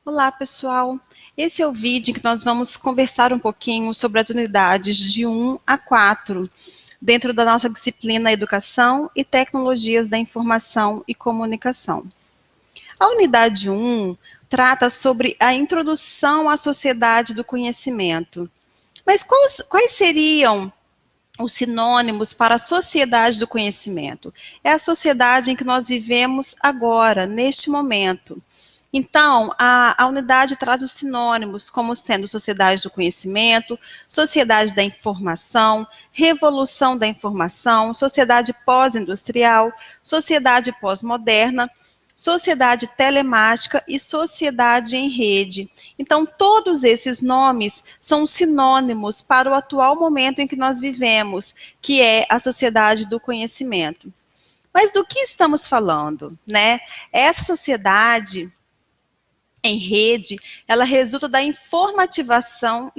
Olá, pessoal! Esse é o vídeo em que nós vamos conversar um pouquinho sobre as unidades de 1 a 4, dentro da nossa disciplina Educação e Tecnologias da Informação e Comunicação. A unidade 1 trata sobre a introdução à sociedade do conhecimento. Mas quais seriam os sinônimos para a sociedade do conhecimento? É a sociedade em que nós vivemos agora, neste momento. Então, a unidade traz os sinônimos, como sendo sociedade do conhecimento, sociedade da informação, revolução da informação, sociedade pós-industrial, sociedade pós-moderna, sociedade telemática e sociedade em rede. Então, todos esses nomes são sinônimos para o atual momento em que nós vivemos, que é a sociedade do conhecimento. Mas do que estamos falando, né? Essa sociedade em rede, ela resulta da informatização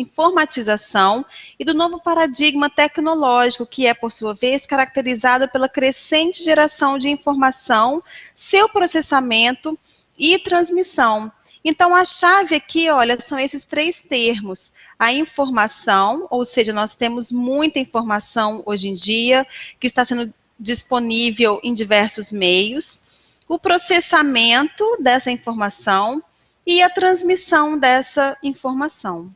e do novo paradigma tecnológico, que é, por sua vez, caracterizado pela crescente geração de informação, seu processamento e transmissão. Então, a chave aqui, olha, são esses três termos. A informação, ou seja, nós temos muita informação hoje em dia, que está sendo disponível em diversos meios. O processamento dessa informação e a transmissão dessa informação.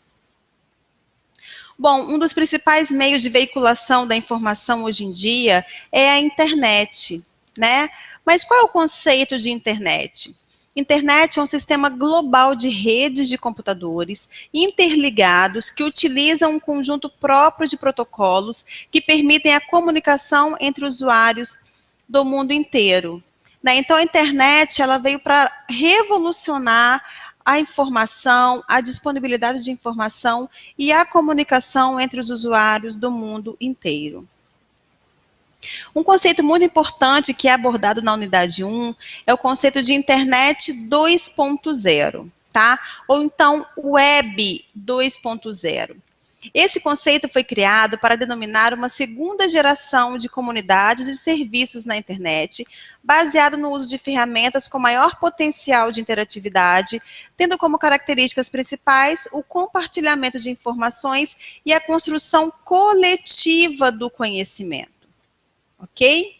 Bom, um dos principais meios de veiculação da informação hoje em dia é a internet, né? Mas qual é o conceito de internet? Internet é um sistema global de redes de computadores interligados que utilizam um conjunto próprio de protocolos que permitem a comunicação entre usuários do mundo inteiro. Então, a internet ela veio para revolucionar a informação, a disponibilidade de informação e a comunicação entre os usuários do mundo inteiro. Um conceito muito importante que é abordado na unidade 1 é o conceito de internet 2.0, tá? Ou então web 2.0. Esse conceito foi criado para denominar uma segunda geração de comunidades e serviços na internet, baseado no uso de ferramentas com maior potencial de interatividade, tendo como características principais o compartilhamento de informações e a construção coletiva do conhecimento. Ok?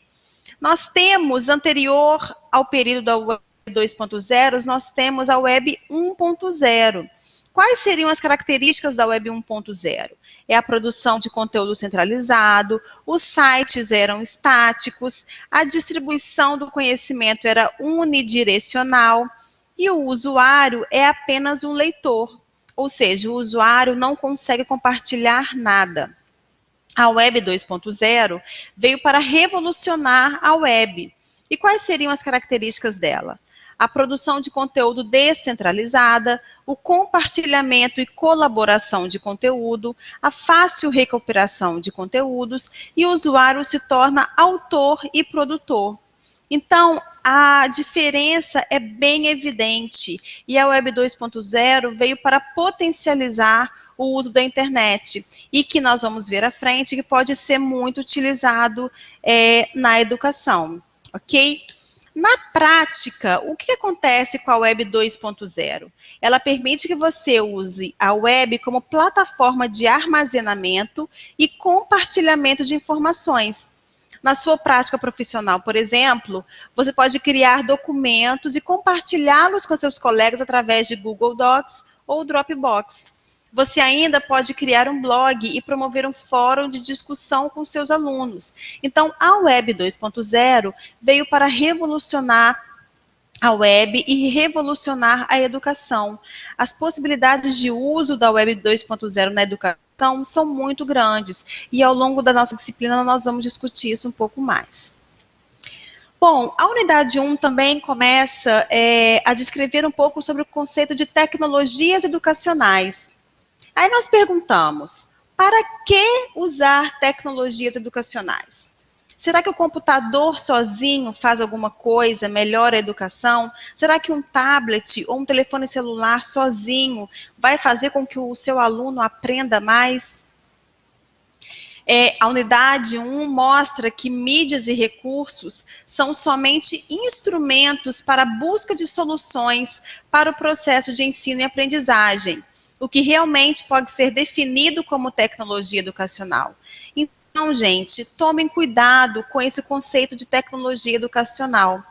Nós temos, anterior ao período da Web 2.0, nós temos a Web 1.0. Quais seriam as características da Web 1.0? É a produção de conteúdo centralizado, os sites eram estáticos, a distribuição do conhecimento era unidirecional e o usuário é apenas um leitor, ou seja, o usuário não consegue compartilhar nada. A Web 2.0 veio para revolucionar a web. E quais seriam as características dela? A produção de conteúdo descentralizada, o compartilhamento e colaboração de conteúdo, a fácil recuperação de conteúdos e o usuário se torna autor e produtor. Então, a diferença é bem evidente e a Web 2.0 veio para potencializar o uso da internet e que nós vamos ver à frente que pode ser muito utilizado na educação, ok? Na prática, o que acontece com a Web 2.0? Ela permite que você use a web como plataforma de armazenamento e compartilhamento de informações. Na sua prática profissional, por exemplo, você pode criar documentos e compartilhá-los com seus colegas através de Google Docs ou Dropbox. Você ainda pode criar um blog e promover um fórum de discussão com seus alunos. Então, a Web 2.0 veio para revolucionar a web e revolucionar a educação. As possibilidades de uso da Web 2.0 na educação são muito grandes e ao longo da nossa disciplina nós vamos discutir isso um pouco mais. Bom, a unidade 1 também começa a descrever um pouco sobre o conceito de tecnologias educacionais. Aí nós perguntamos, para que usar tecnologias educacionais? Será que o computador sozinho faz alguma coisa, melhora a educação? Será que um tablet ou um telefone celular sozinho vai fazer com que o seu aluno aprenda mais? A unidade 1 mostra que mídias e recursos são somente instrumentos para a busca de soluções para o processo de ensino e aprendizagem, o que realmente pode ser definido como tecnologia educacional. Então, gente, tomem cuidado com esse conceito de tecnologia educacional.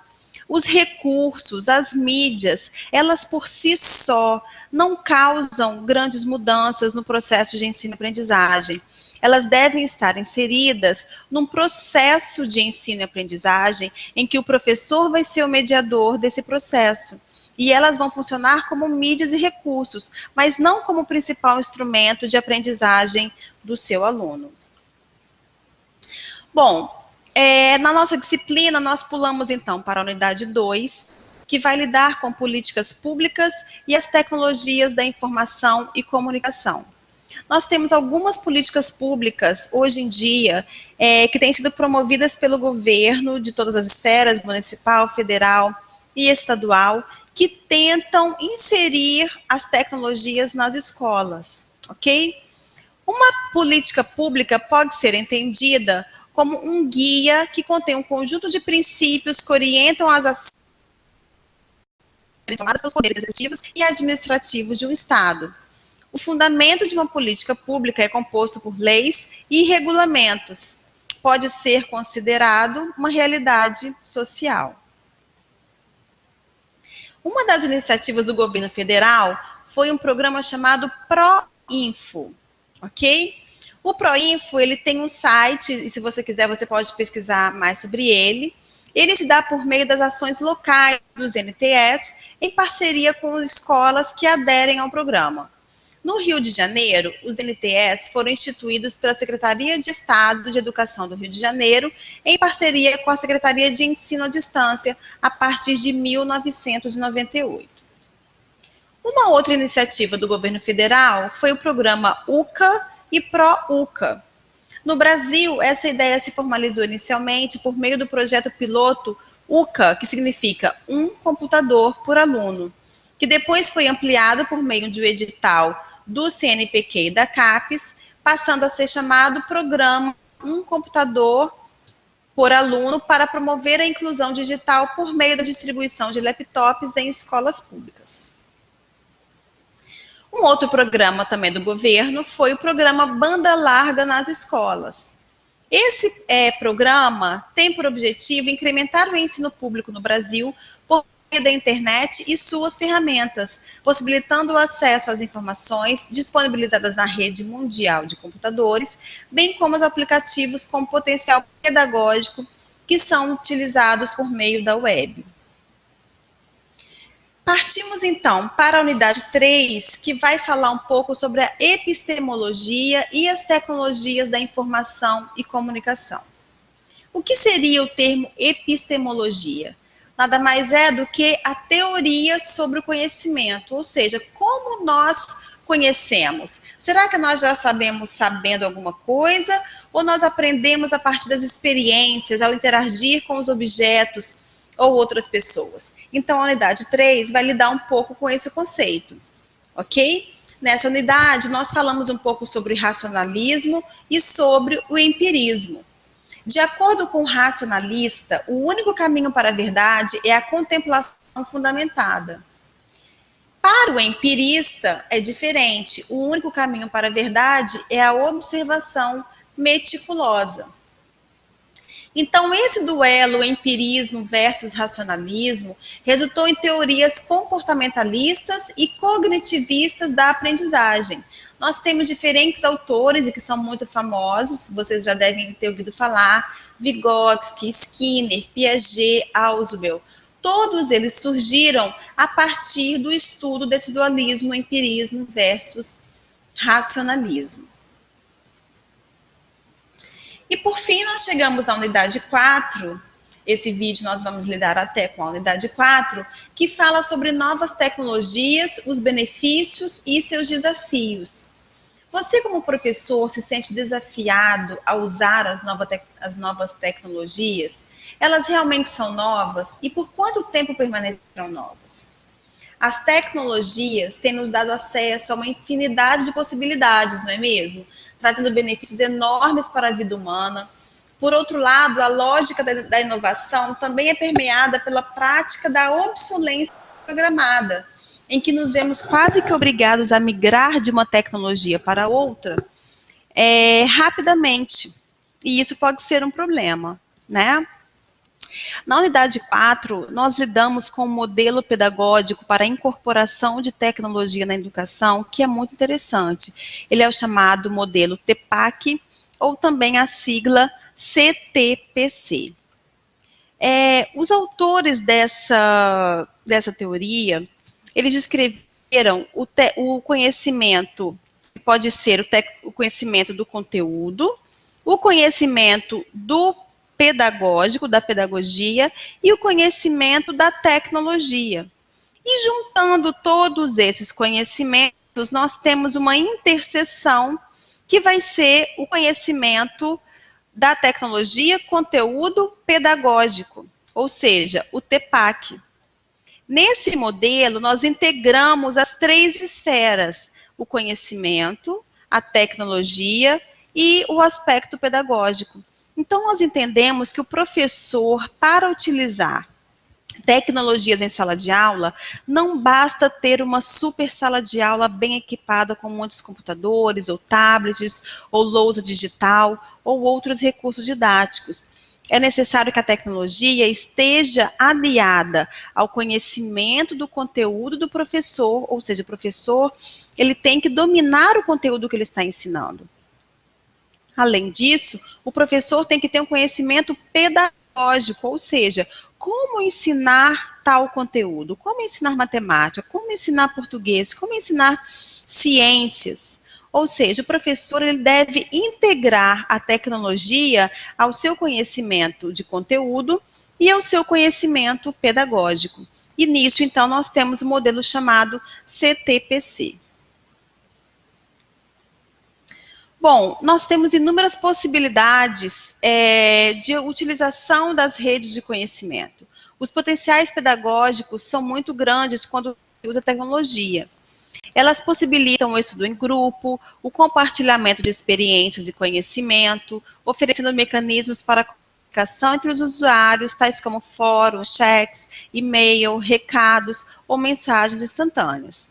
Os recursos, as mídias, elas por si só não causam grandes mudanças no processo de ensino e aprendizagem. Elas devem estar inseridas num processo de ensino e aprendizagem em que o professor vai ser o mediador desse processo. E elas vão funcionar como mídias e recursos, mas não como principal instrumento de aprendizagem do seu aluno. Bom, na nossa disciplina, nós pulamos então para a unidade 2, que vai lidar com políticas públicas e as tecnologias da informação e comunicação. Nós temos algumas políticas públicas, hoje em dia, que têm sido promovidas pelo governo de todas as esferas, municipal, federal e estadual, que tentam inserir as tecnologias nas escolas, ok? Uma política pública pode ser entendida como um guia que contém um conjunto de princípios que orientam as ações tomadas pelos poderes executivos e administrativos de um Estado. O fundamento de uma política pública é composto por leis e regulamentos. Pode ser considerado uma realidade social. Uma das iniciativas do governo federal foi um programa chamado PROINFO, ok? O PROINFO, ele tem um site, e se você quiser, você pode pesquisar mais sobre ele. Ele se dá por meio das ações locais dos NTS, em parceria com as escolas que aderem ao programa. No Rio de Janeiro, os NTS foram instituídos pela Secretaria de Estado de Educação do Rio de Janeiro, em parceria com a Secretaria de Ensino à Distância, a partir de 1998. Uma outra iniciativa do governo federal foi o programa UCA e PRO-UCA. No Brasil, essa ideia se formalizou inicialmente por meio do projeto piloto UCA, que significa um computador por aluno, que depois foi ampliado por meio de um edital do CNPq e da CAPES, passando a ser chamado Programa Um Computador por Aluno para promover a inclusão digital por meio da distribuição de laptops em escolas públicas. Um outro programa também do governo foi o programa Banda Larga nas Escolas. Esse programa tem por objetivo incrementar o ensino público no Brasil por meio da internet e suas ferramentas, possibilitando o acesso às informações disponibilizadas na rede mundial de computadores, bem como os aplicativos com potencial pedagógico que são utilizados por meio da web. Partimos, então, para a unidade 3, que vai falar um pouco sobre a epistemologia e as tecnologias da informação e comunicação. O que seria o termo epistemologia? Nada mais é do que a teoria sobre o conhecimento, ou seja, como nós conhecemos. Será que nós já sabendo alguma coisa, ou nós aprendemos a partir das experiências, ao interagir com os objetos ou outras pessoas? Então, a unidade 3 vai lidar um pouco com esse conceito, ok? Nessa unidade, nós falamos um pouco sobre racionalismo e sobre o empirismo. De acordo com o racionalista, o único caminho para a verdade é a contemplação fundamentada. Para o empirista, é diferente. O único caminho para a verdade é a observação meticulosa. Então, esse duelo empirismo versus racionalismo resultou em teorias comportamentalistas e cognitivistas da aprendizagem. Nós temos diferentes autores e que são muito famosos, vocês já devem ter ouvido falar, Vygotsky, Skinner, Piaget, Ausubel. Todos eles surgiram a partir do estudo desse dualismo empirismo versus racionalismo. E por fim, nós chegamos à unidade 4, esse vídeo nós vamos lidar até com a unidade 4, que fala sobre novas tecnologias, os benefícios e seus desafios. Você, como professor, se sente desafiado a usar as novas tecnologias? Elas realmente são novas? E por quanto tempo permanecerão novas? As tecnologias têm nos dado acesso a uma infinidade de possibilidades, não é mesmo? trazendo benefícios enormes para a vida humana. Por outro lado, a lógica da inovação também é permeada pela prática da obsolescência programada, em que nos vemos quase que obrigados a migrar de uma tecnologia para outra rapidamente. E isso pode ser um problema, né? Na unidade 4, nós lidamos com um modelo pedagógico para a incorporação de tecnologia na educação, que é muito interessante. Ele é o chamado modelo TEPAC, ou também a sigla CTPC. Os autores dessa teoria, eles descreveram o conhecimento, que pode ser o conhecimento do conteúdo, o conhecimento do pedagógico, da pedagogia, e o conhecimento da tecnologia. E juntando todos esses conhecimentos, nós temos uma interseção que vai ser o conhecimento da tecnologia, conteúdo pedagógico, ou seja, o TEPAC. Nesse modelo, nós integramos as 3 esferas: o conhecimento, a tecnologia e o aspecto pedagógico. Então, nós entendemos que o professor, para utilizar tecnologias em sala de aula, não basta ter uma super sala de aula bem equipada com muitos computadores, ou tablets, ou lousa digital, ou outros recursos didáticos. É necessário que a tecnologia esteja aliada ao conhecimento do conteúdo do professor, ou seja, o professor ele tem que dominar o conteúdo que ele está ensinando. Além disso, o professor tem que ter um conhecimento pedagógico, ou seja, como ensinar tal conteúdo, como ensinar matemática, como ensinar português, como ensinar ciências. Ou seja, o professor ele deve integrar a tecnologia ao seu conhecimento de conteúdo e ao seu conhecimento pedagógico. E nisso, então, nós temos o modelo chamado CTPC. Bom, nós temos inúmeras possibilidades de utilização das redes de conhecimento. Os potenciais pedagógicos são muito grandes quando se usa tecnologia. Elas possibilitam o estudo em grupo, o compartilhamento de experiências e conhecimento, oferecendo mecanismos para a comunicação entre os usuários, tais como fóruns, chats, e-mail, recados ou mensagens instantâneas.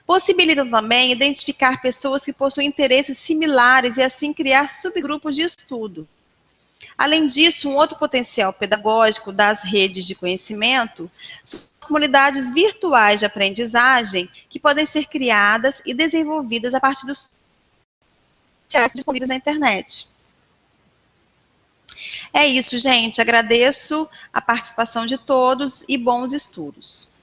Possibilitam também identificar pessoas que possuem interesses similares e assim criar subgrupos de estudo. Além disso, um outro potencial pedagógico das redes de conhecimento são as comunidades virtuais de aprendizagem que podem ser criadas e desenvolvidas a partir dos sites disponíveis na internet. É isso, gente. Agradeço a participação de todos e bons estudos.